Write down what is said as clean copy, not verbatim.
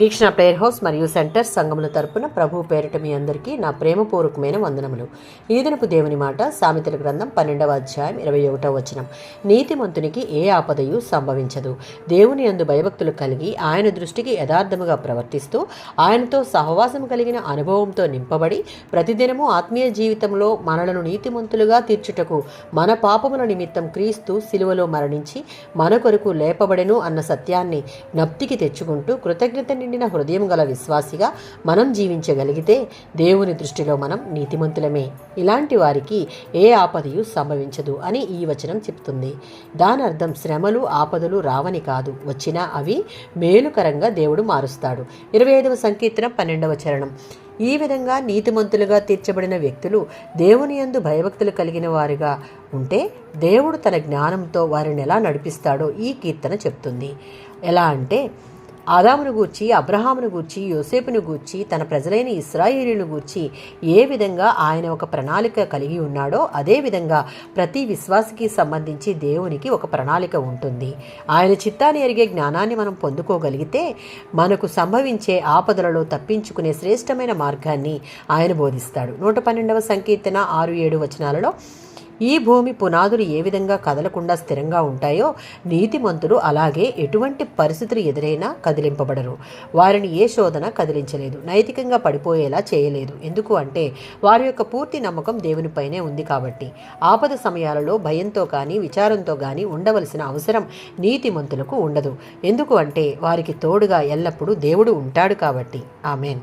వీక్షణ prayer house మరియు centre సంఘముల తరపున ప్రభు పేరిట మీ అందరికీ నా ప్రేమపూర్వకమైన వందనములు. ఈ దినపు దేవుని మాట సామెతల గ్రంథం 12వ అధ్యాయం 21వ వచనం. నీతిమంతునికి ఏ ఆపదయు సంభవించదు. దేవుని యందు భయభక్తులు కలిగి ఆయన దృష్టికి యథార్థముగా ప్రవర్తిస్తూ ఆయనతో సహవాసం కలిగిన అనుభవంతో నింపబడి ప్రతిదినము ఆత్మీయ జీవితంలో మనలను నీతిమంతులుగా తీర్చుటకు మన పాపముల నిమిత్తం క్రీస్తు సిలువలో మరణించి మన కొరకు లేపబడెను అన్న సత్యాన్ని జ్ఞప్తికి తెచ్చుకుంటూ కృతజ్ఞత నిండిన హృదయం గల విశ్వాసిగా మనం జీవించగలిగితే దేవుని దృష్టిలో మనం నీతిమంతులమే. ఇలాంటి వారికి ఏ ఆపదయు సంభవించదు అని ఈ వచనం చెప్తుంది. దాని అర్థం శ్రమలు ఆపదలు రావని కాదు, వచ్చినా అవి మేలుకరంగా దేవుడు మారుస్తాడు. 25వ సంకీర్తనం 12వ చరణం. ఈ విధంగా నీతిమంతులుగా తీర్చబడిన వ్యక్తులు దేవుని యందు భయభక్తులు కలిగిన వారుగా ఉంటే దేవుడు తన జ్ఞానంతో వారిని ఎలా నడిపిస్తాడో ఈ కీర్తన చెప్తుంది. ఎలా అంటే ఆదామును గూర్చి, అబ్రహామును గూర్చి, యోసేపును గూర్చి, తన ప్రజలైన ఇశ్రాయేలును గూర్చి ఏ విధంగా ఆయన ఒక ప్రణాళిక కలిగి ఉన్నాడో అదే విధంగా ప్రతి విశ్వాసికి సంబంధించి దేవునికి ఒక ప్రణాళిక ఉంటుంది. ఆయన చిత్తాన్ని ఎరిగే జ్ఞానాన్ని మనం పొందుకోగలిగితే మనకు సంభవించే ఆపదలలో తప్పించుకునే శ్రేష్టమైన మార్గాన్ని ఆయన బోధిస్తాడు. 112వ సంకీర్తన 6-7 వచనాలలో ఈ భూమి పునాదులు ఏ విధంగా కదలకుండా స్థిరంగా ఉంటాయో నీతిమంతులు అలాగే ఎటువంటి పరిస్థితులు ఎదురైనా కదిలింపబడరు. వారిని ఏ శోధన కదిలించలేదు, నైతికంగా పడిపోయేలా చేయలేదు. ఎందుకు అంటే వారి యొక్క పూర్తి నమ్మకం దేవునిపైనే ఉంది కాబట్టి. ఆపద సమయాలలో భయంతో కానీ విచారంతో కానీ ఉండవలసిన అవసరం నీతిమంతులకు ఉండదు. ఎందుకు అంటే వారికి తోడుగా ఎల్లప్పుడూ దేవుడు ఉంటాడు కాబట్టి. ఆమేన్.